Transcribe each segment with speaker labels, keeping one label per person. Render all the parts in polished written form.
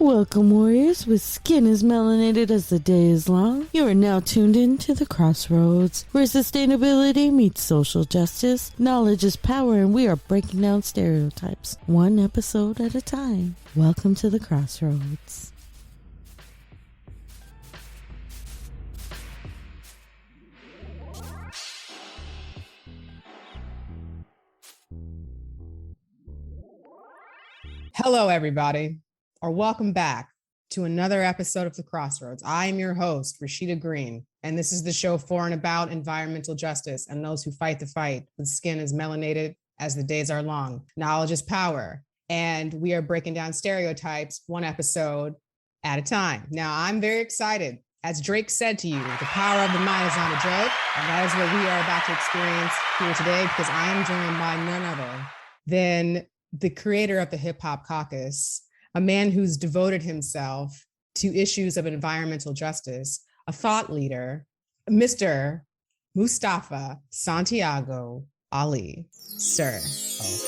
Speaker 1: Welcome, warriors, with skin as melanated as the day is long. You are now tuned in to the Crossroads, where sustainability meets social justice, knowledge is power, and we are breaking down stereotypes, one episode at a time. Welcome to the Crossroads.
Speaker 2: Hello, everybody, or welcome back to another episode of The Crossroads. I am your host, Rashida Green, and this is the show for and about environmental justice and those who fight the fight with skin as melanated as the days are long. Knowledge is power, and we are breaking down stereotypes one episode at a time. Now, I'm very excited. As Drake said to you, the power of the mind is not a joke, and that is what we are about to experience here today, because I am joined by none other than the creator of the Hip Hop Caucus, a man who's devoted himself to issues of environmental justice, a thought leader, Mr. Mustafa Santiago Ali. Sir,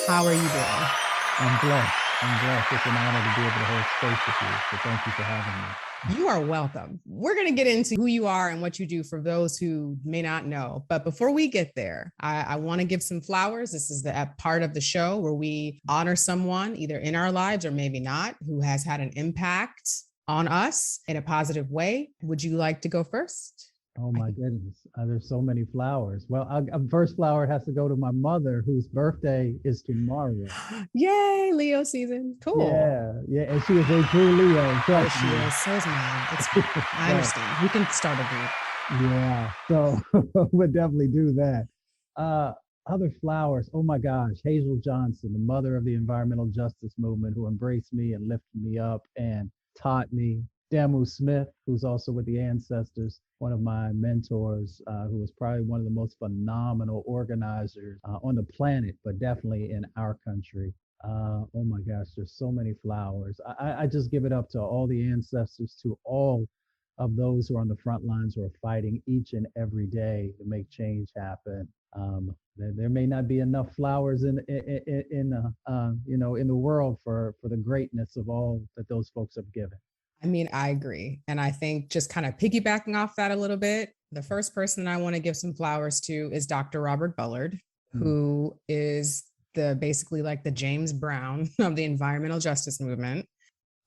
Speaker 2: how are you doing?
Speaker 3: I'm blessed. It's an honor to be able to hold space with you. So thank you for having me.
Speaker 2: You are welcome. We're going to get into who you are and what you do for those who may not know. But before we get there, I want to give some flowers. This is the part of the show where we honor someone either in our lives or maybe not, who has had an impact on us in a positive way. Would you like to go first?
Speaker 3: Oh my goodness, there's so many flowers. Well, first flower has to go to my mother, whose birthday is tomorrow.
Speaker 2: Yay, Leo season. Cool.
Speaker 3: Yeah, and she is a true Leo.
Speaker 2: Oh, she is. So is mine. I understand. We can start a group.
Speaker 3: Yeah, so we'll definitely do that. Other flowers, oh my gosh, Hazel Johnson, the mother of the environmental justice movement, who embraced me and lifted me up and taught me. Damu Smith, who's also with the Ancestors, one of my mentors, who was probably one of the most phenomenal organizers on the planet, but definitely in our country. Oh my gosh, there's so many flowers. I just give it up to all the ancestors, to all of those who are on the front lines, who are fighting each and every day to make change happen. There may not be enough flowers in the world for the greatness of all that those folks have given.
Speaker 2: I mean, I agree. And I think just kind of piggybacking off that a little bit, the first person I want to give some flowers to is Dr. Robert Bullard, who is basically like the James Brown of the environmental justice movement.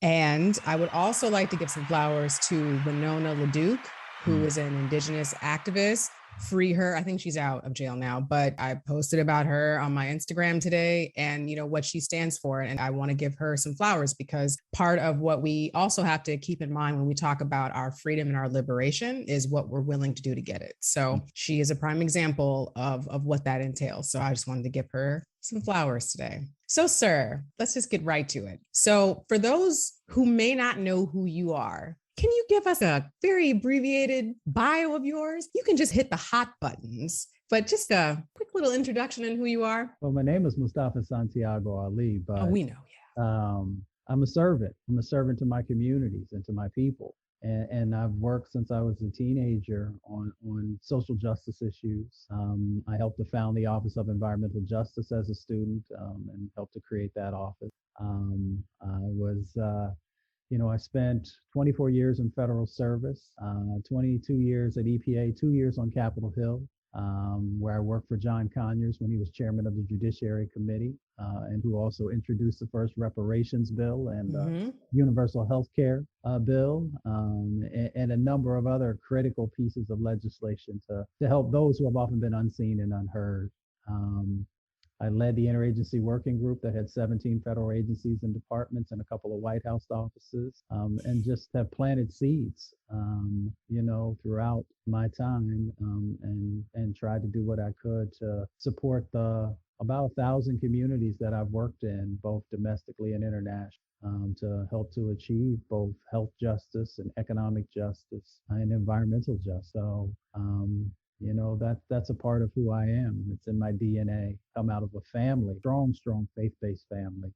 Speaker 2: And I would also like to give some flowers to Winona LaDuke, who is an Indigenous activist. Free her. I think she's out of jail now, but I posted about her on my Instagram today and what she stands for. And I want to give her some flowers, because part of what we also have to keep in mind when we talk about our freedom and our liberation is what we're willing to do to get it. So she is a prime example of what that entails. So I just wanted to give her some flowers today. So, sir, let's just get right to it. So for those who may not know who you are, can you give us a very abbreviated bio of yours? You can just hit the hot buttons, but just a quick little introduction on who you are.
Speaker 3: Well, my name is Mustafa Santiago Ali, but
Speaker 2: we know, yeah.
Speaker 3: I'm a servant. I'm a servant to my communities and to my people. And I've worked since I was a teenager on social justice issues. I helped to found the Office of Environmental Justice as a student and helped to create that office. I spent 24 years in federal service, 22 years at EPA, 2 years on Capitol Hill, where I worked for John Conyers when he was chairman of the Judiciary Committee, and who also introduced the first reparations bill and universal health care bill, and a number of other critical pieces of legislation to help those who have often been unseen and unheard. I led the interagency working group that had 17 federal agencies and departments and a couple of White House offices, and just have planted seeds, throughout my time, and tried to do what I could to support the about 1,000 communities that I've worked in, both domestically and internationally, to help to achieve both health justice and economic justice and environmental justice. So, that's a part of who I am. It's in my DNA. Come out of a family, strong faith-based family,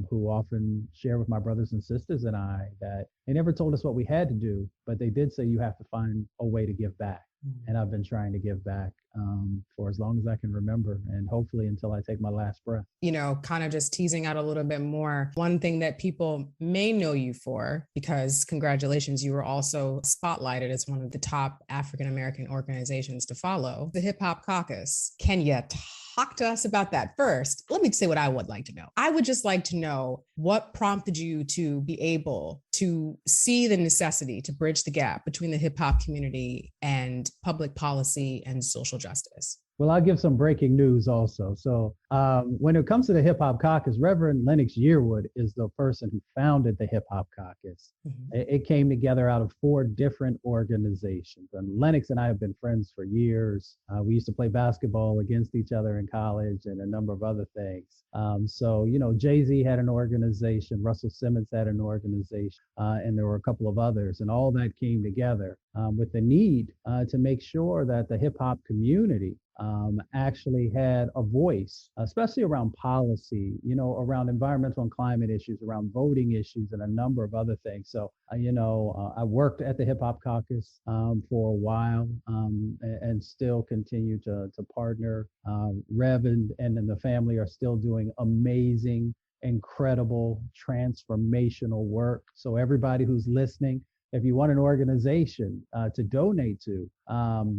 Speaker 3: who often share with my brothers and sisters and I that they never told us what we had to do, but they did say you have to find a way to give back. and I've been trying to give back for as long as I can remember, and hopefully until I take my last breath.
Speaker 2: Kind of just teasing out a little bit more. One thing that people may know you for, because congratulations, you were also spotlighted as one of the top African American organizations to follow, the Hip Hop Caucus. Can you talk to us about that first? Let me say what I would like to know. I would just like to know what prompted you to be able to see the necessity to bridge the gap between the hip hop community and public policy and social justice.
Speaker 3: Well, I'll give some breaking news also. So when it comes to the Hip Hop Caucus, Reverend Lennox Yearwood is the person who founded the Hip Hop Caucus. Mm-hmm. It came together out of 4 different organizations. And Lennox and I have been friends for years. We used to play basketball against each other in college and a number of other things. Jay-Z had an organization, Russell Simmons had an organization, and there were a couple of others. And all that came together with the need to make sure that the hip hop community actually had a voice, especially around policy, around environmental and climate issues, around voting issues, and a number of other things. So, I worked at the Hip Hop Caucus for a while and still continue to partner. Rev and then the family are still doing amazing, incredible, transformational work. So everybody who's listening, if you want an organization to donate to,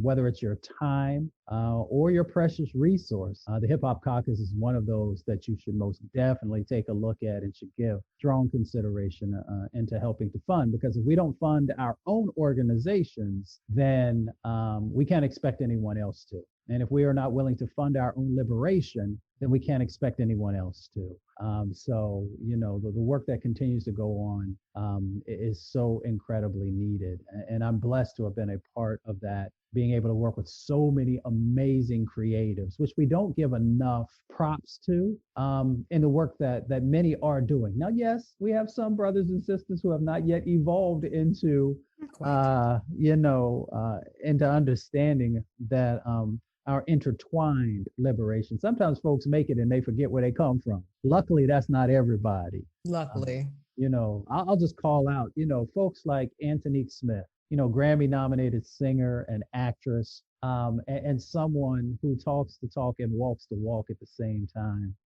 Speaker 3: whether it's your time or your precious resource, the Hip Hop Caucus is one of those that you should most definitely take a look at and should give strong consideration into helping to fund. Because if we don't fund our own organizations, then we can't expect anyone else to. And if we are not willing to fund our own liberation, then we can't expect anyone else to. The work that continues to go on is so incredibly needed. And I'm blessed to have been a part of that, being able to work with so many amazing creatives, which we don't give enough props to in the work that many are doing. Now, yes, we have some brothers and sisters who have not yet evolved into, into understanding that our intertwined liberation. Sometimes folks make it and they forget where they come from. Luckily, that's not everybody.
Speaker 2: Luckily.
Speaker 3: I'll just call out, folks like Antonique Smith, Grammy nominated singer and actress, and someone who talks the talk and walks the walk at the same time,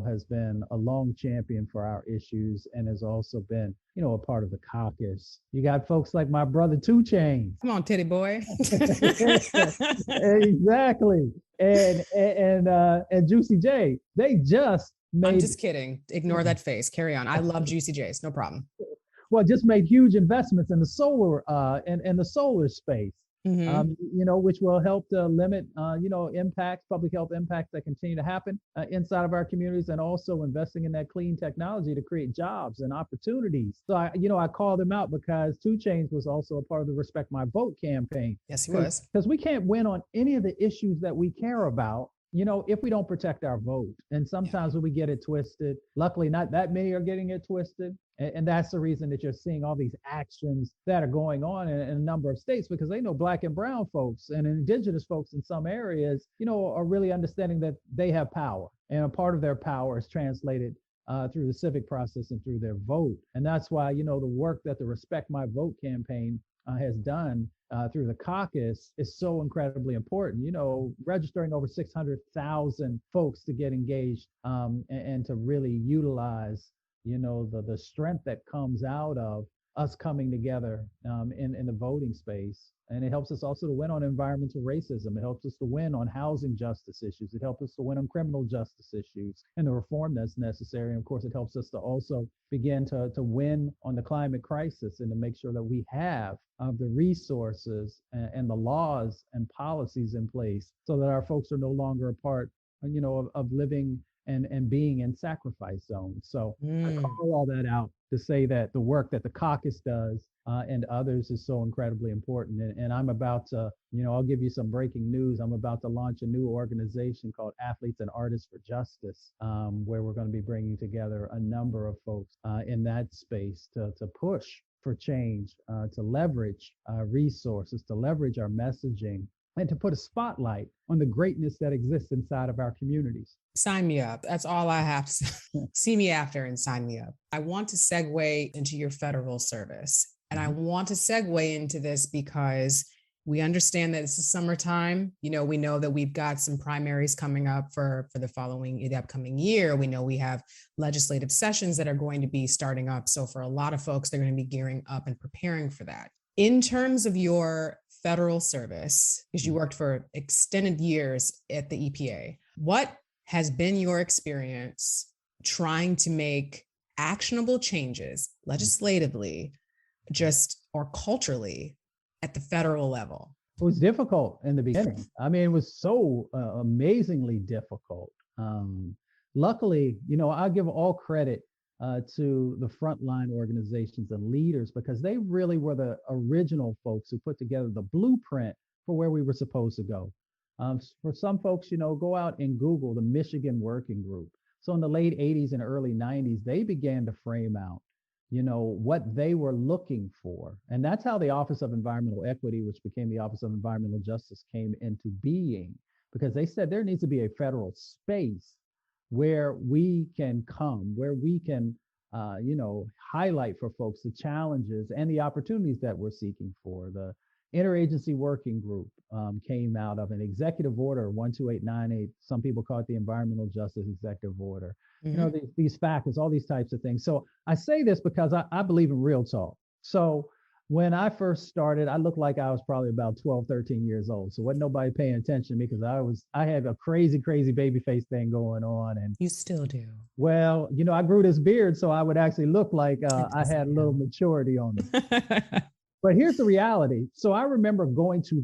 Speaker 3: has been a long champion for our issues and has also been, a part of the caucus. You got folks like my brother 2 Chainz.
Speaker 2: Come on, titty boy.
Speaker 3: Exactly. And Juicy J, they just made...
Speaker 2: I'm just kidding. Ignore that face. Carry on. I love Juicy J's. No problem.
Speaker 3: Well, just made huge investments in the solar in the solar space, which will help to limit, impacts, public health impacts that continue to happen inside of our communities, and also investing in that clean technology to create jobs and opportunities. So I called him out because 2 Chainz was also a part of the Respect My Vote campaign.
Speaker 2: Yes, he was.
Speaker 3: Because we can't win on any of the issues that we care about, if we don't protect our vote. And sometimes when we get it twisted, luckily not that many are getting it twisted. And that's the reason that you're seeing all these actions that are going on in a number of states, because they know Black and brown folks and indigenous folks in some areas, are really understanding that they have power. And a part of their power is translated through the civic process and through their vote. And that's why, the work that the Respect My Vote campaign has done through the caucus is so incredibly important. Registering over 600,000 folks to get engaged and to really utilize, the strength that comes out of us coming together in the voting space. And it helps us also to win on environmental racism. It helps us to win on housing justice issues. It helps us to win on criminal justice issues and the reform that's necessary. And of course, it helps us to also begin to win on the climate crisis and to make sure that we have the resources and the laws and policies in place so that our folks are no longer a part, of living and being in sacrifice zones. So I call all that out to say that the work that the caucus does and others is so incredibly important. And I'm about to, I'll give you some breaking news. I'm about to launch a new organization called Athletes and Artists for Justice, where we're going to be bringing together a number of folks in that space to push for change, to leverage resources, to leverage our messaging, and to put a spotlight on the greatness that exists inside of our communities.
Speaker 2: Sign me up. That's all I have to say. See me after and sign me up. I want to segue into your federal service. And I want to segue into this because We understand that it's the summertime. We know that we've got some primaries coming up for the upcoming year. We know we have legislative sessions that are going to be starting up. So for a lot of folks, they're going to be gearing up and preparing for that. In terms of your federal service, because you worked for extended years at the EPA, what has been your experience trying to make actionable changes legislatively, or culturally at the federal level?
Speaker 3: It was difficult in the beginning. I mean, it was so amazingly difficult. Luckily, I give all credit to the frontline organizations and leaders, because they really were the original folks who put together the blueprint for where we were supposed to go. For some folks, go out and Google the Michigan Working Group. So in the late 80s and early 90s, they began to frame out, what they were looking for. And that's how the Office of Environmental Equity, which became the Office of Environmental Justice, came into being, because they said there needs to be a federal space where we can come, where we can, highlight for folks the challenges and the opportunities that we're seeking for. The Interagency Working Group came out of an executive order, 12898. Some people call it the Environmental Justice Executive Order. Mm-hmm. These factors, all these types of things. So I say this because I believe in real talk. So when I first started, I looked like I was probably about 12, 13 years old. So wasn't nobody paying attention to me, because I had a crazy baby face thing going on. And
Speaker 2: you still do.
Speaker 3: Well, I grew this beard, so I would actually look like I had a little maturity on it. But here's the reality. So I remember going to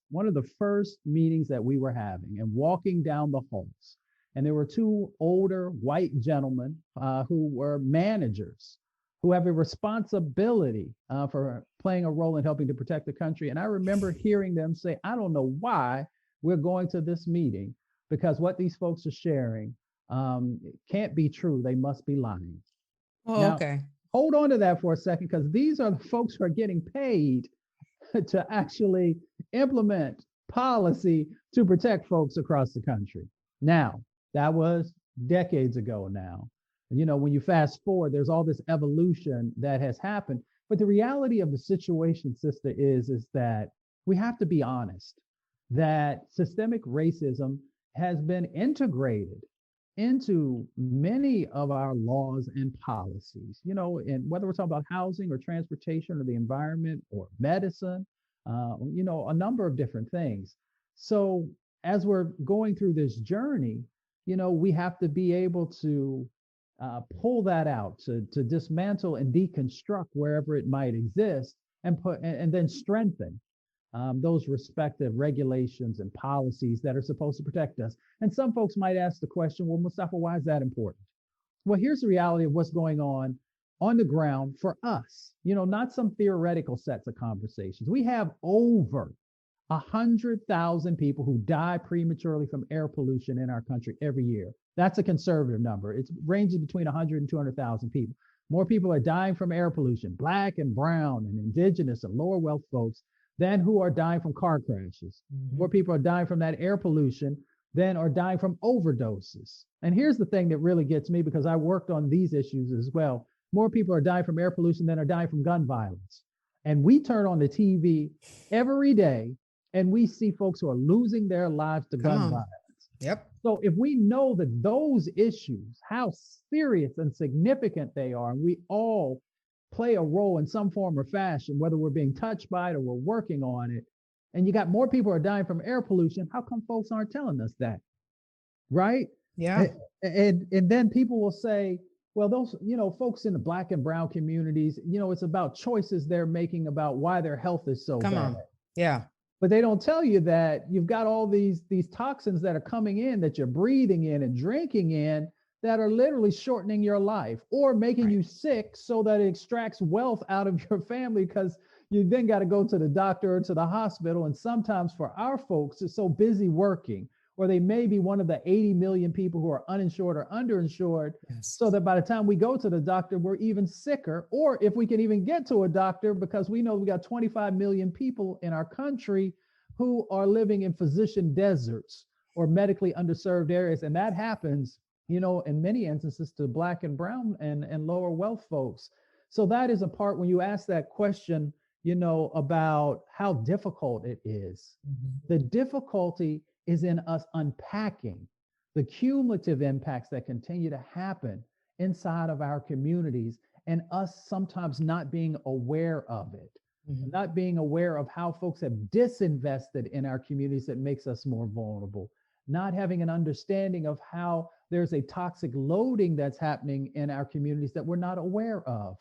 Speaker 3: one of the first meetings that we were having, and walking down the halls. And there were two older white gentlemen who were managers, who have a responsibility for playing a role in helping to protect the country. And I remember hearing them say, I don't know why we're going to this meeting, because what these folks are sharing can't be true. They must be lying.
Speaker 2: Oh, now, okay.
Speaker 3: Hold on to that for a second, because these are the folks who are getting paid to actually implement policy to protect folks across the country. Now, that was decades ago now. When you fast forward, there's all this evolution that has happened. But the reality of the situation, sister, is that we have to be honest that systemic racism has been integrated into many of our laws and policies, and whether we're talking about housing or transportation or the environment or medicine, a number of different things. So as we're going through this journey, we have to be able to pull that out, to dismantle and deconstruct wherever it might exist, and then strengthen those respective regulations and policies that are supposed to protect us. And some folks might ask the question, well, Mustafa, why is that important? Well, here's the reality of what's going on the ground for us, not some theoretical sets of conversations. We have over 100,000 people who die prematurely from air pollution in our country every year. That's a conservative number. It ranges between 100 and 200,000 people. More people are dying from air pollution, Black and brown and indigenous and lower wealth folks, than who are dying from car crashes. Mm-hmm. More people are dying from that air pollution than are dying from overdoses. And here's the thing that really gets me, because I worked on these issues as well. More people are dying from air pollution than are dying from gun violence. And we turn on the TV every day and we see folks who are losing their lives to gun violence.
Speaker 2: Yep.
Speaker 3: So if we know that those issues, how serious and significant they are, and we all play a role in some form or fashion, whether we're being touched by it or we're working on it, and you got more people are dying from air pollution, how come folks aren't telling us that? Right?
Speaker 2: Yeah.
Speaker 3: And then people will say, well, those, folks in the Black and brown communities, it's about choices they're making about why their health is so bad.
Speaker 2: On. Yeah.
Speaker 3: But they don't tell you that you've got all these toxins that are coming in, that you're breathing in and drinking in, that are literally shortening your life or making you sick, so that it extracts wealth out of your family, because you then got to go to the doctor or to the hospital. And sometimes for our folks, it's so busy working, or they may be one of the 80 million people who are uninsured or underinsured, so that by the time we go to the doctor, we're even sicker. Or if we can even get to a doctor, because we know we got 25 million people in our country who are living in physician deserts or medically underserved areas. And that happens, in many instances, to Black and brown and lower wealth folks. So that is a part, when you ask that question, about how difficult it is. The difficulty is in us unpacking the cumulative impacts that continue to happen inside of our communities and us sometimes not being aware of it, not being aware of how folks have disinvested in our communities that makes us more vulnerable, not having an understanding of how there's a toxic loading that's happening in our communities that we're not aware of.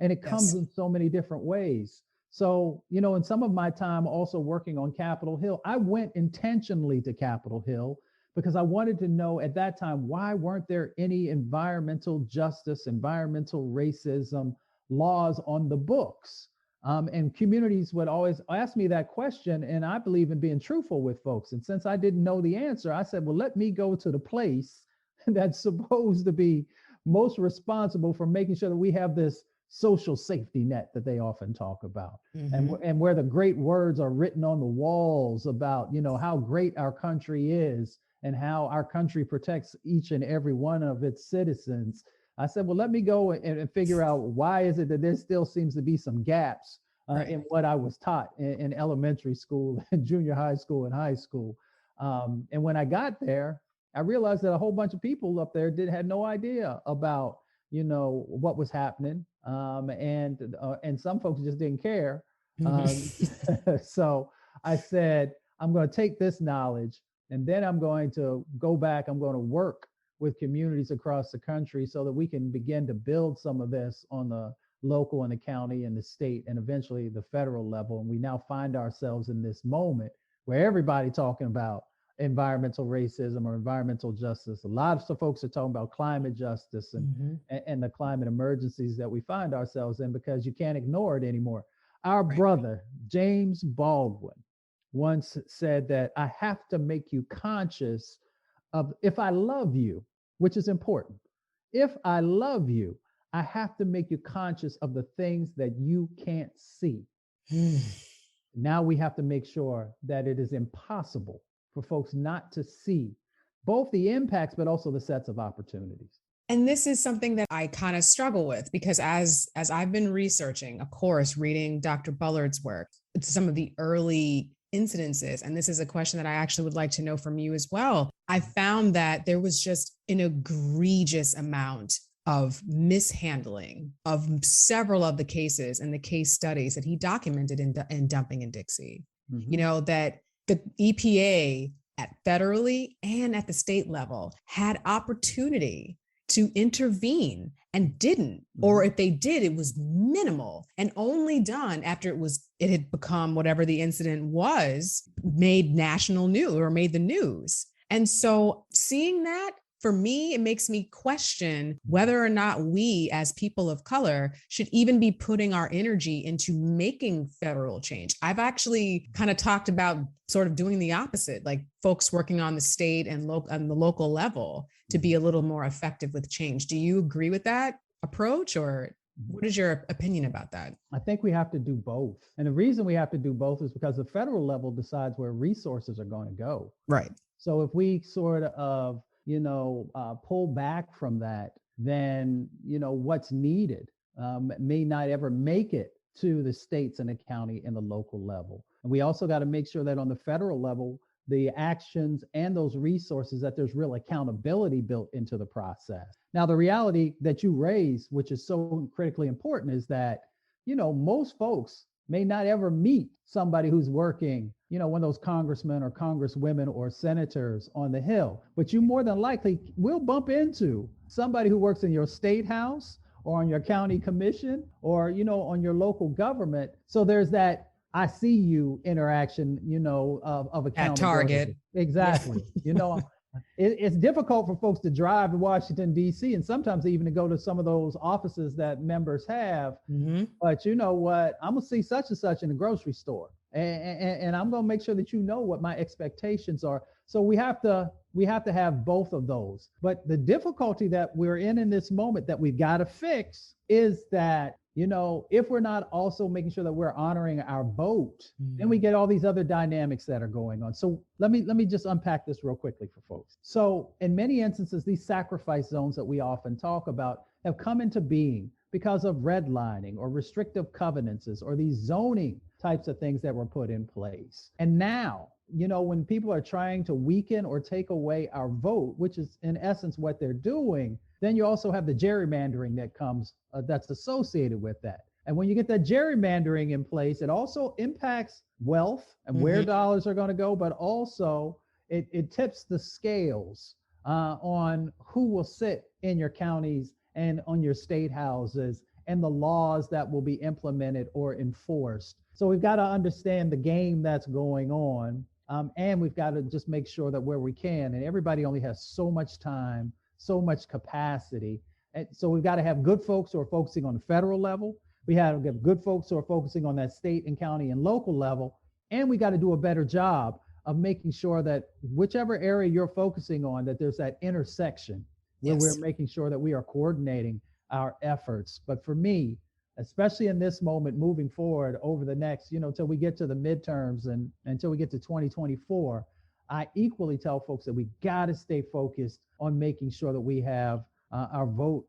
Speaker 3: And it comes in so many different ways. So, in some of my time also working on Capitol Hill, I went intentionally to Capitol Hill because I wanted to know at that time, why weren't there any environmental justice, environmental racism laws on the books? And communities would always ask me that question. And I believe in being truthful with folks. And since I didn't know the answer, I said, well, let me go to the place that's supposed to be most responsible for making sure that we have this social safety net that they often talk about, and where the great words are written on the walls about, how great our country is and how our country protects each and every one of its citizens. I said, well, let me go and figure out why is it that there still seems to be some gaps in what I was taught in elementary school, and junior high school, and high school. And when I got there, I realized that a whole bunch of people up there had no idea about, what was happening. And some folks just didn't care. So I said, I'm going to take this knowledge and then I'm going to go back. I'm going to work with communities across the country so that we can begin to build some of this on the local and the county and the state and eventually the federal level. And we now find ourselves in this moment where everybody talking about environmental racism or environmental justice. A lot of folks are talking about climate justice and the climate emergencies that we find ourselves in, because you can't ignore it anymore. Our brother, James Baldwin, once said that I have to make you conscious of, if I love you, which is important, if I love you, I have to make you conscious of the things that you can't see. Now we have to make sure that it is impossible for folks not to see both the impacts, but also the sets of opportunities.
Speaker 2: And this is something that I kind of struggle with, because as I've been researching, of course, reading Dr. Bullard's work, some of the early incidences, and this is a question that I actually would like to know from you as well, I found that there was just an egregious amount of mishandling of several of the cases and the case studies that he documented in Dumping in Dixie. That the EPA at federally and at the state level had opportunity to intervene and didn't, or if they did, it was minimal and only done after it had become whatever the incident was, made national news or made the news. And so seeing that, for me, it makes me question whether or not we as people of color should even be putting our energy into making federal change. I've actually kind of talked about sort of doing the opposite, like folks working on the state and on the local level to be a little more effective with change. Do you agree with that approach, or what is your opinion about that?
Speaker 3: I think we have to do both. And the reason we have to do both is because the federal level decides where resources are going to go.
Speaker 2: Right.
Speaker 3: So if we sort of pull back from that, then, what's needed may not ever make it to the states and the county and the local level. And we also got to make sure that on the federal level, the actions and those resources, that there's real accountability built into the process. Now, the reality that you raise, which is so critically important, is that, most folks may not ever meet somebody who's working, one of those congressmen or congresswomen or senators on the Hill, but you more than likely will bump into somebody who works in your state house or on your county commission or, on your local government. So there's that I see you interaction, of accountability.
Speaker 2: At Target.
Speaker 3: Exactly. Yeah. It's difficult for folks to drive to Washington, D.C., and sometimes even to go to some of those offices that members have. But you know what? I'm going to see such and such in the grocery store. And I'm going to make sure that what my expectations are. So we have to have both of those. But the difficulty that we're in this moment that we've got to fix is that, if we're not also making sure that we're honoring our vote, then we get all these other dynamics that are going on. So let me just unpack this real quickly for folks. So in many instances, these sacrifice zones that we often talk about have come into being because of redlining or restrictive covenants or these zoning types of things that were put in place. And now, when people are trying to weaken or take away our vote, which is in essence what they're doing, then you also have the gerrymandering that comes that's associated with that. And when you get that gerrymandering in place, it also impacts wealth and where dollars are going to go, but also it tips the scales on who will sit in your counties and on your state houses and the laws that will be implemented or enforced. So we've got to understand the game that's going on. And we've got to just make sure that where we can, and everybody only has so much time, so much capacity. And so we've got to have good folks who are focusing on the federal level. We have to have good folks who are focusing on that state and county and local level. And we got to do a better job of making sure that whichever area you're focusing on, that there's that intersection where we're making sure that we are coordinating our efforts. But for me, especially in this moment moving forward over the next, till we get to the midterms and until we get to 2024, I equally tell folks that we got to stay focused on making sure that we have our vote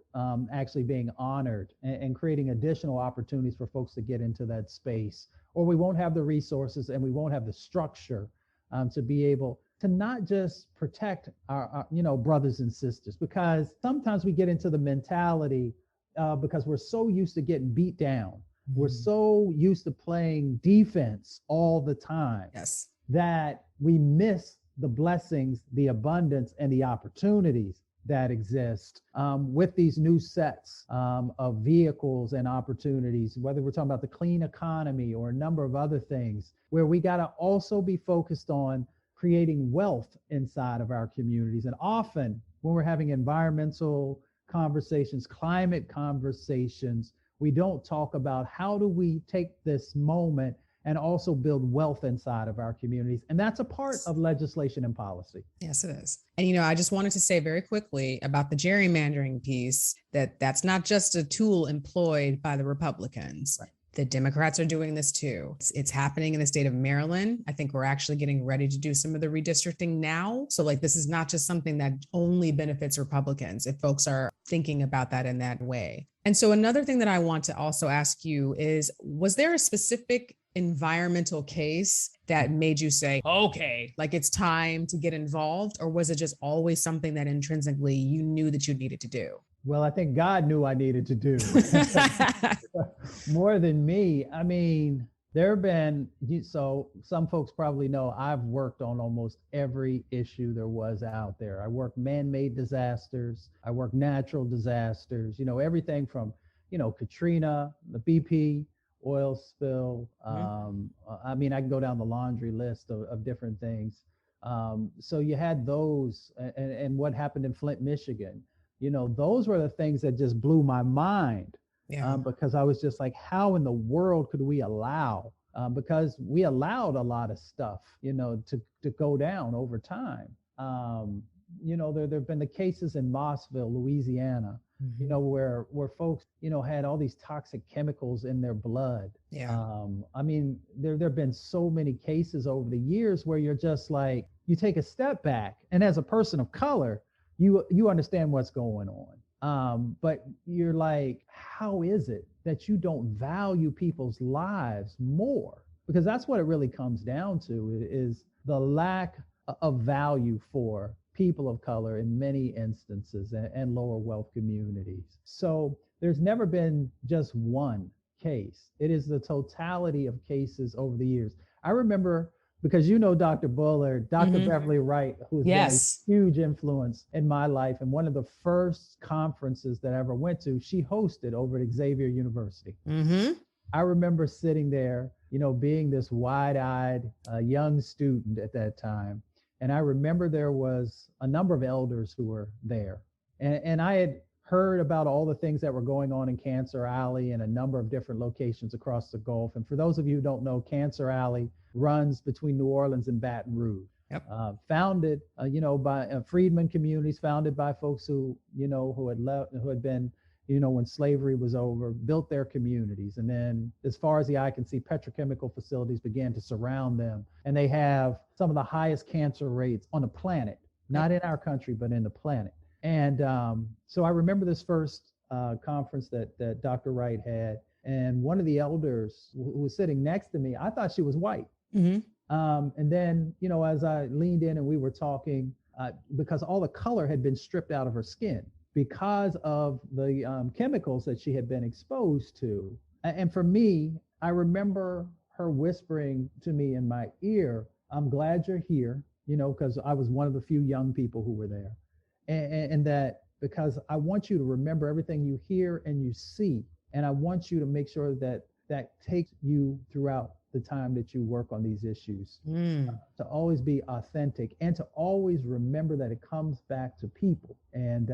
Speaker 3: actually being honored and creating additional opportunities for folks to get into that space, or we won't have the resources and we won't have the structure to be able to not just protect our brothers and sisters, because sometimes we get into the mentality because we're so used to getting beat down. We're so used to playing defense all the time that we miss the blessings, the abundance, and the opportunities that exist with these new sets of vehicles and opportunities, whether we're talking about the clean economy or a number of other things, where we got to also be focused on creating wealth inside of our communities. And often when we're having environmental conversations, climate conversations, we don't talk about how do we take this moment and also build wealth inside of our communities. And that's a part of legislation and policy.
Speaker 2: Yes, it is. And, I just wanted to say very quickly about the gerrymandering piece, that's not just a tool employed by the Republicans. Right. The Democrats are doing this too. It's happening in the state of Maryland. I think we're actually getting ready to do some of the redistricting now. So this is not just something that only benefits Republicans, if folks are thinking about that in that way. And so another thing that I want to also ask you is, was there a specific environmental case that made you say, okay, it's time to get involved? Or was it just always something that intrinsically you knew that you needed to do?
Speaker 3: Well, I think God knew I needed to do more than me. I mean, there have been, so some folks probably know I've worked on almost every issue there was out there. I worked man-made disasters. I worked natural disasters, everything from, Katrina, the BP oil spill. I mean, I can go down the laundry list of different things. So you had those and what happened in Flint, Michigan. Those were the things that just blew my mind because I was just like, how in the world could we allow, because we allowed a lot of stuff, to go down over time. There have been the cases in Mossville, Louisiana, where folks, had all these toxic chemicals in their blood. I mean, there have been so many cases over the years where you're just like, you take a step back, and as a person of color, you understand what's going on. But you're like, how is it that you don't value people's lives more? Because that's what it really comes down to, is the lack of value for people of color in many instances and lower wealth communities. So there's never been just one case. It is the totality of cases over the years. I remember, because Dr. Bullard, Dr. Beverly Wright, who's been a huge influence in my life, and one of the first conferences that I ever went to, she hosted over at Xavier University. I remember sitting there, being this wide-eyed young student at that time. And I remember there was a number of elders who were there. And I had heard about all the things that were going on in Cancer Alley and a number of different locations across the Gulf. And for those of you who don't know, Cancer Alley runs between New Orleans and Baton Rouge. Founded, by freedmen communities, founded by folks who had been, when slavery was over, built their communities. And then as far as the eye can see, petrochemical facilities began to surround them. And they have some of the highest cancer rates on the planet, not in our country, but in the planet. And so I remember this first conference that Dr. Wright had. And one of the elders who was sitting next to me, I thought she was white.
Speaker 2: Mm-hmm.
Speaker 3: And then, as I leaned in and we were talking, because all the color had been stripped out of her skin because of the chemicals that she had been exposed to. And for me, I remember her whispering to me in my ear, "I'm glad you're here," because I was one of the few young people who were there. And that because I want you to remember everything you hear and you see. And I want you to make sure that takes you throughout the time that you work on these issues, to always be authentic and to always remember that it comes back to people. And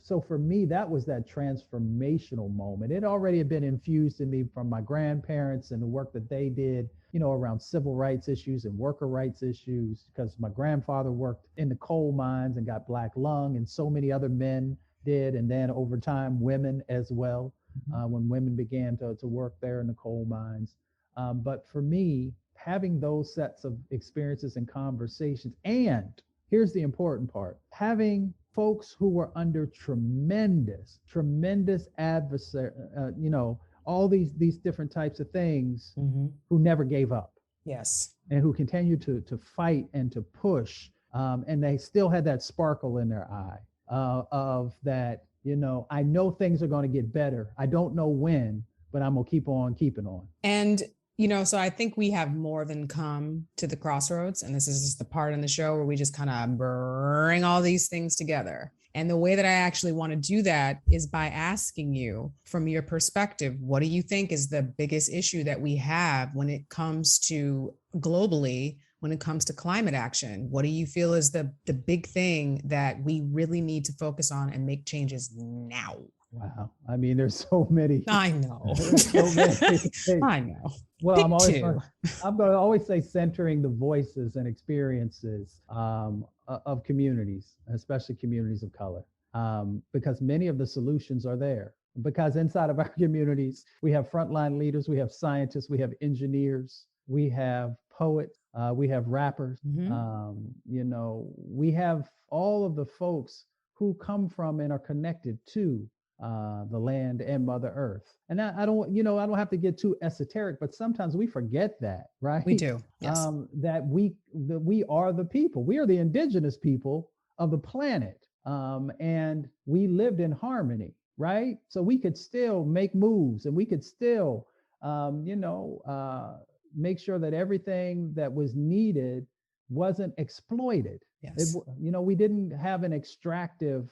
Speaker 3: so for me, that was that transformational moment. It already had been infused in me from my grandparents and the work that they did, around civil rights issues and worker rights issues, because my grandfather worked in the coal mines and got black lung, and so many other men did. And then over time, women as well, when women began to work there in the coal mines. But for me, having those sets of experiences and conversations, and here's the important part, having folks who were under tremendous adversary, all these different types of things, who never gave up.
Speaker 2: Yes.
Speaker 3: And who continued to fight and to push. And they still had that sparkle in their eye of that, I know things are going to get better. I don't know when, but I'm going to keep on keeping on.
Speaker 2: And so I think we have more than come to the crossroads. And this is just the part in the show where we just kind of bring all these things together. And the way that I actually want to do that is by asking you, from your perspective, what do you think is the biggest issue that we have when it comes to globally, when it comes to climate action? What do you feel is the big thing that we really need to focus on and make changes now?
Speaker 3: Wow. I mean, there's so many.
Speaker 2: I know.
Speaker 3: So many
Speaker 2: I know.
Speaker 3: Well, I'm going to always say centering the voices and experiences of communities, especially communities of color, because many of the solutions are there. Because inside of our communities, we have frontline leaders, we have scientists, we have engineers, we have poets, we have rappers, we have all of the folks who come from and are connected to the land and Mother Earth. And I don't have to get too esoteric, but sometimes we forget that, right?
Speaker 2: We do. Yes.
Speaker 3: That we are the people. We are the indigenous people of the planet. And we lived in harmony, right? So we could still make moves, and we could still, make sure that everything that was needed wasn't exploited.
Speaker 2: Yes.
Speaker 3: We didn't have an extractive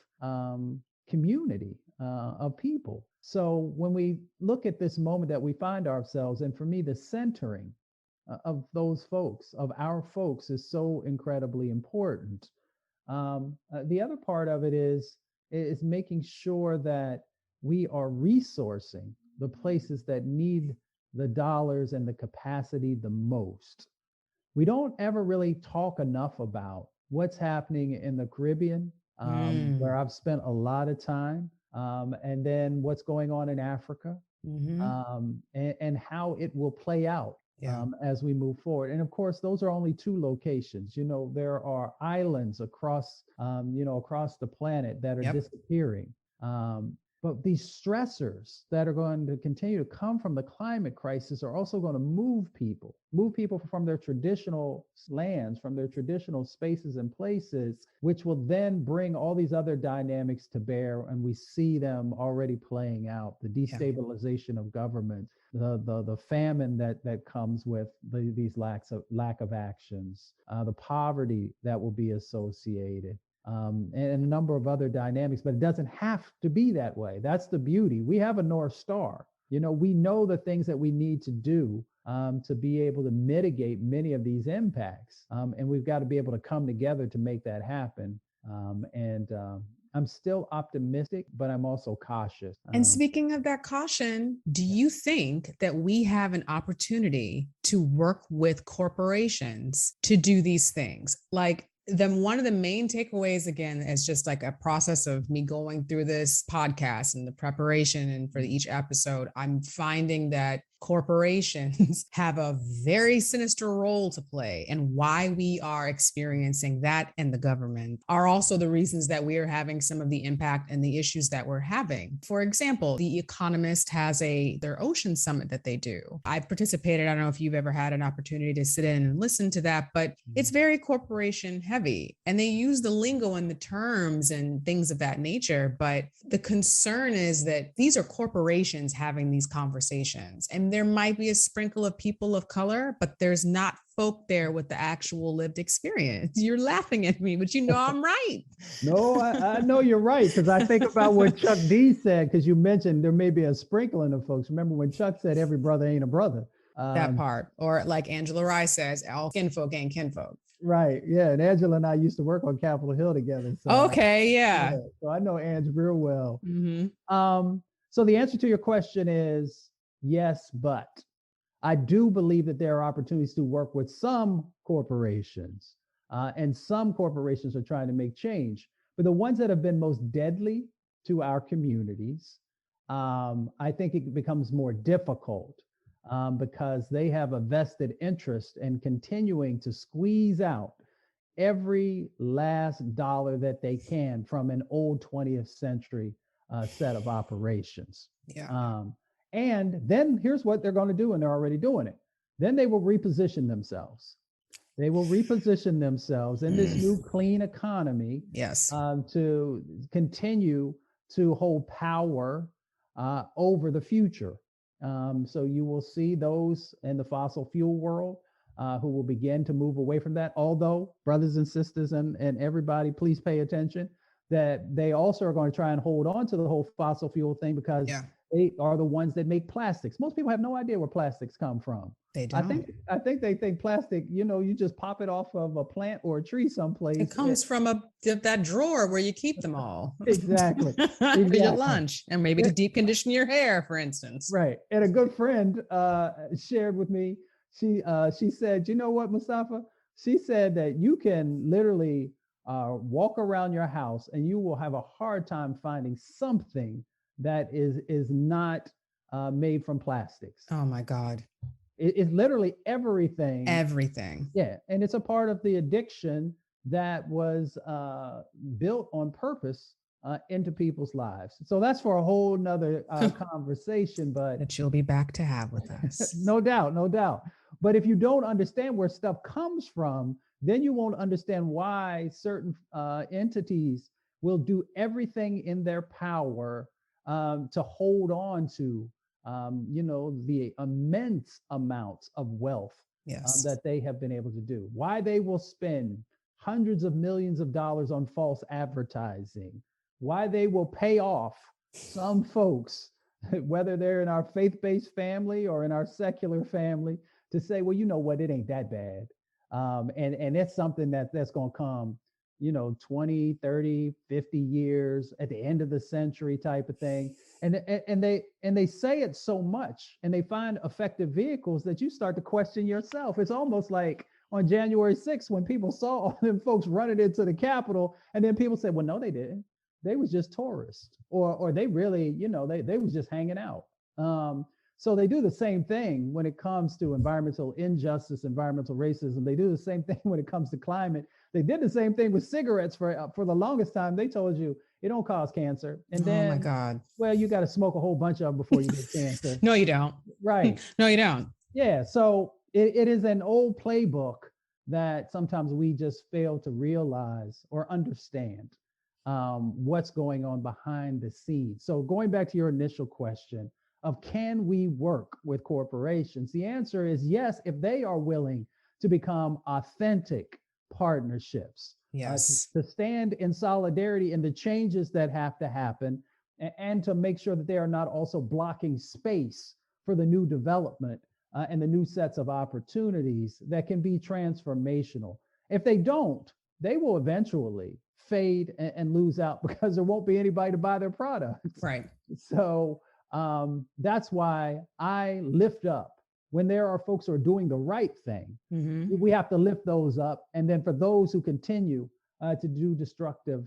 Speaker 3: community of people. So when we look at this moment that we find ourselves, and for me, the centering of those folks, of our folks, is so incredibly important. The other part of it is making sure that we are resourcing the places that need the dollars and the capacity the most. We don't ever really talk enough about what's happening in the Caribbean, where I've spent a lot of time, and then what's going on in Africa, and how it will play out as we move forward. And of course, those are only two locations. There are islands across the planet that are disappearing. But these stressors that are going to continue to come from the climate crisis are also going to move people from their traditional lands, from their traditional spaces and places, which will then bring all these other dynamics to bear. And we see them already playing out: the destabilization of government, the famine that comes with these lack of actions, the poverty that will be associated. And a number of other dynamics, but it doesn't have to be that way. That's the beauty. We have a North Star. We know the things that we need to do to be able to mitigate many of these impacts. And we've got to be able to come together to make that happen. I'm still optimistic, but I'm also cautious.
Speaker 2: And speaking of that caution, do you think that we have an opportunity to work with corporations to do these things? One of the main takeaways, again, is just like a process of me going through this podcast and the preparation and for each episode, I'm finding that corporations have a very sinister role to play, and why we are experiencing that in the government are also the reasons that we are having some of the impact and the issues that we're having. For example, The Economist has their ocean summit that they do. I've participated. I don't know if you've ever had an opportunity to sit in and listen to that, but it's very corporation heavy, and they use the lingo and the terms and things of that nature. But the concern is that these are corporations having these conversations, and there might be a sprinkle of people of color, but there's not folk there with the actual lived experience. You're laughing at me, but you know I'm right.
Speaker 3: No, I know you're right, because I think about what Chuck D said, because you mentioned there may be a sprinkling of folks. Remember when Chuck said every brother ain't a brother?
Speaker 2: That part. Or like Angela Rye says, all kinfolk ain't kinfolk.
Speaker 3: Right. Yeah. And Angela and I used to work on Capitol Hill together. So
Speaker 2: okay. Yeah.
Speaker 3: So I know Ange real well.
Speaker 2: Mm-hmm.
Speaker 3: So the answer to your question is yes, but I do believe that there are opportunities to work with some corporations, and some corporations are trying to make change. But the ones that have been most deadly to our communities, I think it becomes more difficult, because they have a vested interest in continuing to squeeze out every last dollar that they can from an old 20th century set of operations.
Speaker 2: Yeah.
Speaker 3: And then here's what they're going to do, and they're already doing it. Then they will reposition themselves. They will reposition themselves in this new clean economy.
Speaker 2: Yes.
Speaker 3: To continue to hold power over the future. So you will see those in the fossil fuel world who will begin to move away from that. Although, brothers and sisters and everybody, please pay attention that they also are going to try and hold on to the whole fossil fuel thing, because they are the ones that make plastics. Most people have no idea where plastics come from.
Speaker 2: They don't.
Speaker 3: I think they think plastic, you just pop it off of a plant or a tree someplace.
Speaker 2: It comes from that drawer where you keep them all.
Speaker 3: Exactly.
Speaker 2: For your lunch, and maybe to deep condition your hair, for instance.
Speaker 3: Right. And a good friend shared with me, she said, you know what, Mustafa? She said that you can literally walk around your house and you will have a hard time finding something that is not made from plastics.
Speaker 2: Oh my God.
Speaker 3: It's literally everything.
Speaker 2: Everything.
Speaker 3: Yeah. And it's a part of the addiction that was built on purpose into people's lives. So that's for a whole nother conversation, but
Speaker 2: that you'll be back to have with us.
Speaker 3: No doubt, no doubt. But if you don't understand where stuff comes from, then you won't understand why certain entities will do everything in their power to hold on to, the immense amounts of wealth that they have been able to do. Why they will spend hundreds of millions of dollars on false advertising. Why they will pay off some folks, whether they're in our faith-based family or in our secular family, to say, well, you know what, it ain't that bad. And it's something that's going to come, 20, 30, 50 years at the end of the century type of thing. And they say it so much, and they find effective vehicles that you start to question yourself. It's almost like on January 6th, when people saw all them folks running into the Capitol, and then people said, well, no, they didn't. They was just tourists, or they really, they was just hanging out. So they do the same thing when it comes to environmental injustice, environmental racism. They do the same thing when it comes to climate. They did the same thing with cigarettes for the longest time. They told you it don't cause cancer. And then,
Speaker 2: oh my God,
Speaker 3: well, you got to smoke a whole bunch of them before you get cancer.
Speaker 2: No, you don't.
Speaker 3: Right.
Speaker 2: No, you don't.
Speaker 3: Yeah. So it is an old playbook that sometimes we just fail to realize or understand what's going on behind the scenes. So going back to your initial question of can we work with corporations? The answer is yes, if they are willing to become authentic partnerships.
Speaker 2: Yes.
Speaker 3: To stand in solidarity in the changes that have to happen, and to make sure that they are not also blocking space for the new development and the new sets of opportunities that can be transformational. If they don't, they will eventually fade and lose out, because there won't be anybody to buy their products.
Speaker 2: Right.
Speaker 3: So that's why I lift up when there are folks who are doing the right thing. Mm-hmm. We have to lift those up. And then for those who continue to do destructive,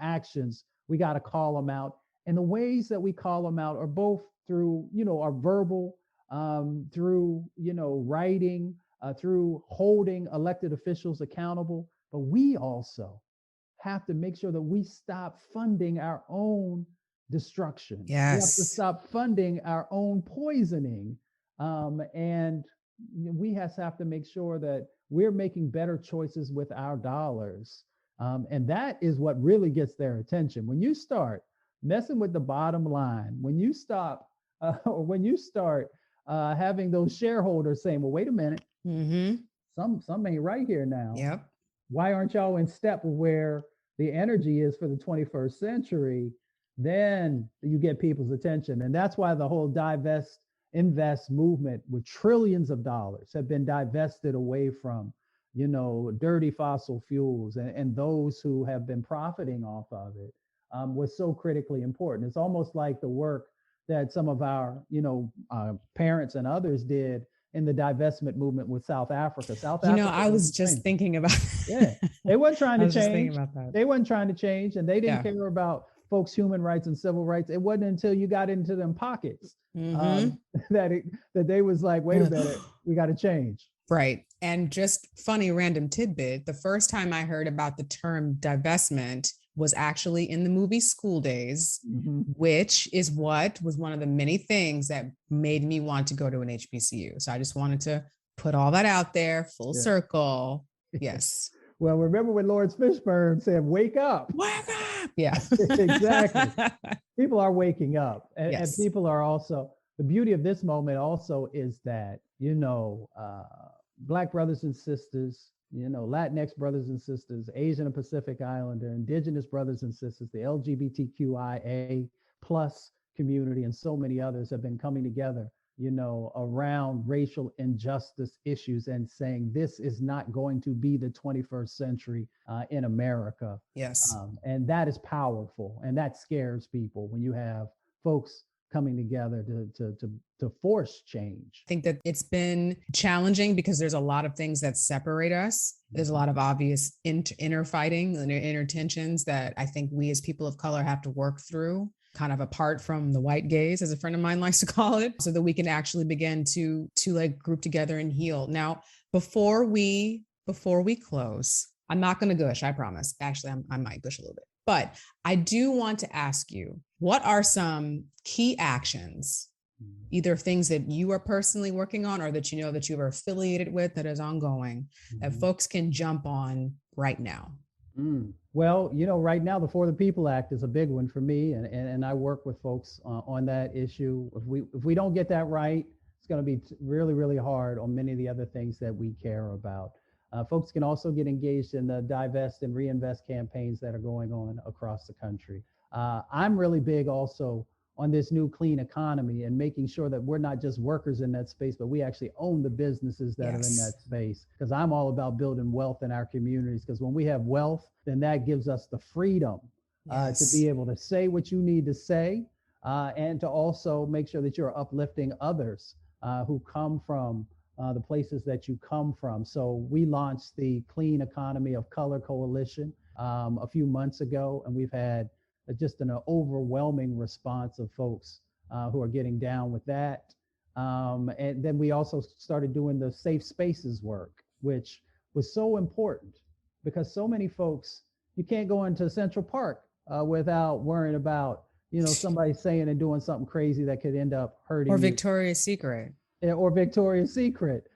Speaker 3: actions, we got to call them out. And the ways that we call them out are both through, our verbal through, writing, through holding elected officials accountable. But we also have to make sure that we stop funding our own destruction. We have to
Speaker 2: Yes.
Speaker 3: stop funding our own poisoning. And we have to make sure that we're making better choices with our dollars. And that is what really gets their attention. When you start messing with the bottom line, when you stop, or when you start having those shareholders saying, well, wait a minute,
Speaker 2: Mm-hmm.
Speaker 3: some ain't right here now.
Speaker 2: Yep.
Speaker 3: Why aren't y'all in step with where the energy is for the 21st century? Then you get people's attention. And that's why the whole divest, invest movement with trillions of dollars have been divested away from, dirty fossil fuels and those who have been profiting off of it, was so critically important. It's almost like the work that some of our, parents and others did in the divestment movement with South Africa.
Speaker 2: I was just thinking about
Speaker 3: yeah, they weren't trying to change.
Speaker 2: about that.
Speaker 3: They weren't trying to change, and they didn't
Speaker 2: Yeah.
Speaker 3: care about folks' human rights and civil rights. It wasn't until you got into them pockets
Speaker 2: Mhm.
Speaker 3: that they was like, wait a minute, we got to change.
Speaker 2: Right. And just funny random tidbit, the first time I heard about the term divestment was actually in the movie School Days, which is what was one of the many things that made me want to go to an HBCU. So I just wanted to put all that out there, full
Speaker 3: Yeah.
Speaker 2: circle. Yes.
Speaker 3: Well, remember when Lawrence Fishburne said, wake up?
Speaker 2: Wake up. Yeah.
Speaker 3: Exactly. People are waking up. And
Speaker 2: Yes.
Speaker 3: people are also, the beauty of this moment also is that, Black brothers and sisters, Latinx brothers and sisters, Asian and Pacific Islander, Indigenous brothers and sisters, the LGBTQIA plus community, and so many others have been coming together, around racial injustice issues and saying this is not going to be the 21st century in America.
Speaker 2: Yes.
Speaker 3: And that is powerful, and that scares people when you have folks coming together to force change.
Speaker 2: I think that it's been challenging because there's a lot of things that separate us. There's a lot of obvious inner fighting and inner tensions that I think we as people of color have to work through, kind of apart from the white gaze, as a friend of mine likes to call it, so that we can actually begin to like group together and heal. Now, before we close, I'm not going to gush, I promise. Actually, I might gush a little bit. But I do want to ask you, what are some key actions, either things that you are personally working on or that that you are affiliated with that is ongoing, that folks can jump on right now?
Speaker 3: Well, right now, the For the People Act is a big one for me, and I work with folks on that issue. If we don't get that right, it's going to be really, really hard on many of the other things that we care about. Folks can also get engaged in the divest and reinvest campaigns that are going on across the country. I'm really big also on this new clean economy and making sure that we're not just workers in that space, but we actually own the businesses that are in that space. Because I'm all about building wealth in our communities. Because when we have wealth, then that gives us the freedom to be able to say what you need to say, and to also make sure that you're uplifting others who come from the places that you come from. So we launched the Clean Economy of Color Coalition a few months ago, and we've had just an overwhelming response of folks who are getting down with that. And then we also started doing the safe spaces work, which was so important because so many folks, you can't go into Central Park without worrying about, somebody saying and doing something crazy that could end up hurting
Speaker 2: or
Speaker 3: you.
Speaker 2: Victoria's Secret.
Speaker 3: Or Victoria's Secret.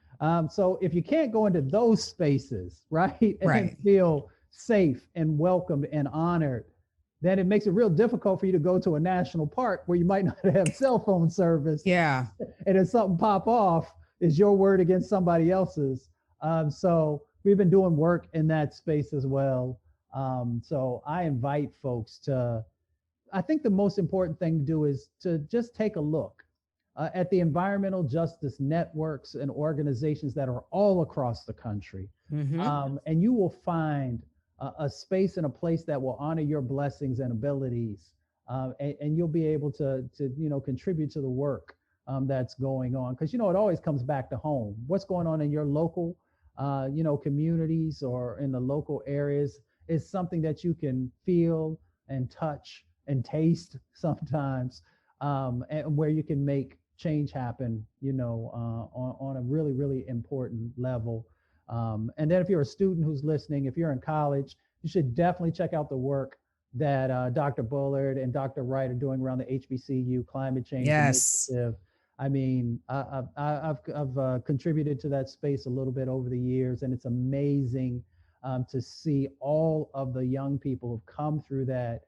Speaker 3: So if you can't go into those spaces, right, and feel safe and welcomed and honored, then it makes it real difficult for you to go to a national park where you might not have cell phone service.
Speaker 2: Yeah.
Speaker 3: And if something pop off, is your word against somebody else's. So we've been doing work in that space as well. So I invite folks I think the most important thing to do is to just take a look at the environmental justice networks and organizations that are all across the country. And you will find a space and a place that will honor your blessings and abilities. And you'll be able to contribute to the work that's going on. Because, it always comes back to home. What's going on in your local, communities or in the local areas is something that you can feel and touch and taste sometimes, and where you can make change happen, on a really, really important level. And then if you're a student who's listening, if you're in college, you should definitely check out the work that Dr. Bullard and Dr. Wright are doing around the HBCU Climate Change Initiative. I mean, I've contributed to that space a little bit over the years, and it's amazing to see all of the young people who've come through that,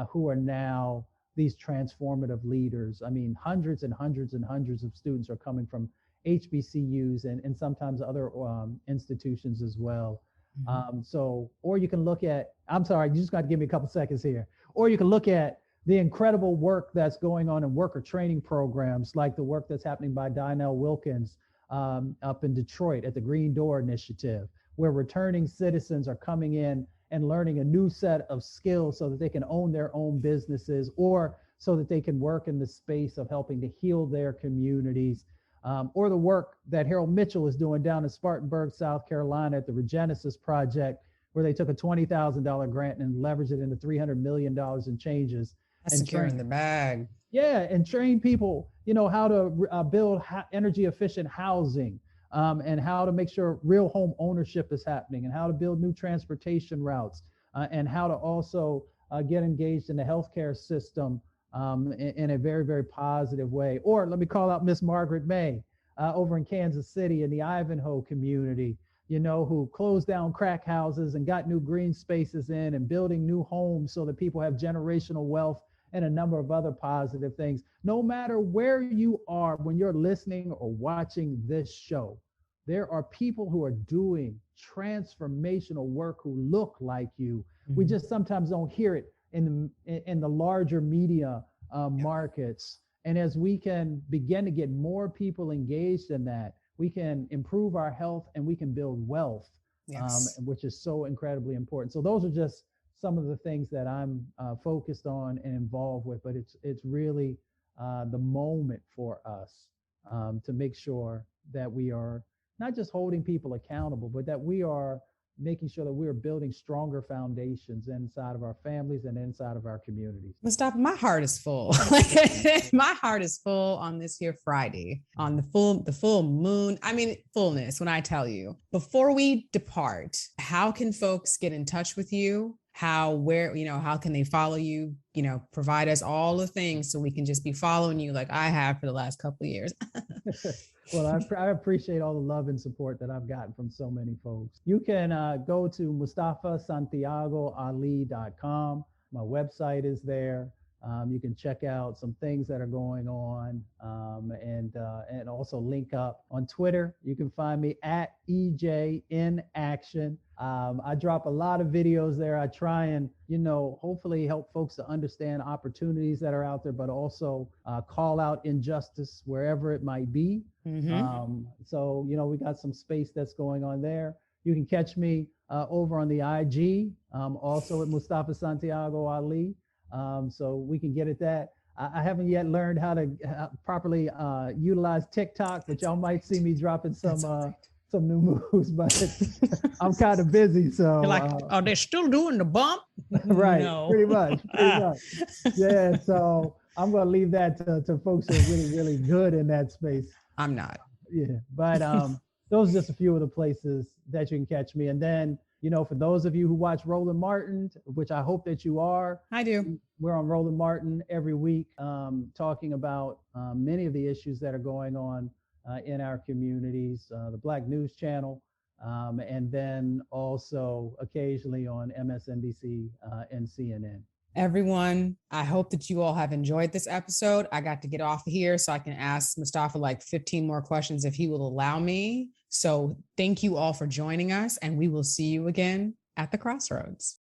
Speaker 3: who are now these transformative leaders. I mean, hundreds and hundreds and hundreds of students are coming from HBCUs and sometimes other institutions as well. Or you can look at, I'm sorry, you just got to give me a couple seconds here. Or you can look at the incredible work that's going on in worker training programs, like the work that's happening by Donnell Wilkins up in Detroit at the Green Door Initiative, where returning citizens are coming in and learning a new set of skills so that they can own their own businesses, or so that they can work in the space of helping to heal their communities. Or the work that Harold Mitchell is doing down in Spartanburg, South Carolina at the Regenesis Project, where they took a $20,000 grant and leveraged it into $300 million in changes.
Speaker 2: That's securing the bag.
Speaker 3: Yeah, and train people, how to build energy efficient housing, and how to make sure real home ownership is happening, and how to build new transportation routes, and how to also get engaged in the healthcare system in a very, very positive way. Or let me call out Miss Margaret May over in Kansas City in the Ivanhoe community, who closed down crack houses and got new green spaces in and building new homes so that people have generational wealth and a number of other positive things. No matter where you are when you're listening or watching this show, there are people who are doing transformational work who look like you. Mm-hmm. We just sometimes don't hear it in the larger media markets. And as we can begin to get more people engaged in that, we can improve our health and we can build wealth, which is so incredibly important. So those are just some of the things that I'm focused on and involved with, but it's really the moment for us to make sure that we are not just holding people accountable, but that we are making sure that we are building stronger foundations inside of our families and inside of our communities.
Speaker 2: Mustafa, my heart is full. My heart is full on this here Friday, on the full moon. I mean, fullness when I tell you. Before we depart, how can folks get in touch with you? How can they follow you? Provide us all the things so we can just be following you like I have for the last couple of years.
Speaker 3: Well, I appreciate all the love and support that I've gotten from so many folks. You can go to MustafaSantiagoAli.com. My website is there. You can check out some things that are going on, and also link up on Twitter. You can find me at EJ in Action. I drop a lot of videos there. I try and, hopefully help folks to understand opportunities that are out there, but also call out injustice wherever it might be. Mm-hmm. So, we got some space that's going on there. You can catch me over on the IG, also at Mustafa Santiago Ali. So we can get at that. I haven't yet learned how to properly utilize TikTok, but y'all might see me dropping some new moves, but I'm kind of busy. So
Speaker 2: you're like, are they still doing the bump?
Speaker 3: Right.
Speaker 2: No.
Speaker 3: Pretty much. Yeah. So I'm going to leave that to folks who are really, really good in that space.
Speaker 2: I'm not.
Speaker 3: Yeah. But those are just a few of the places that you can catch me. And then, for those of you who watch Roland Martin, which I hope that you are.
Speaker 2: I do.
Speaker 3: We're on Roland Martin every week, talking about many of the issues that are going on in our communities, the Black News Channel, and then also occasionally on MSNBC and CNN.
Speaker 2: Everyone, I hope that you all have enjoyed this episode. I got to get off here so I can ask Mustafa like 15 more questions if he will allow me. So thank you all for joining us, and we will see you again at the Crossroads.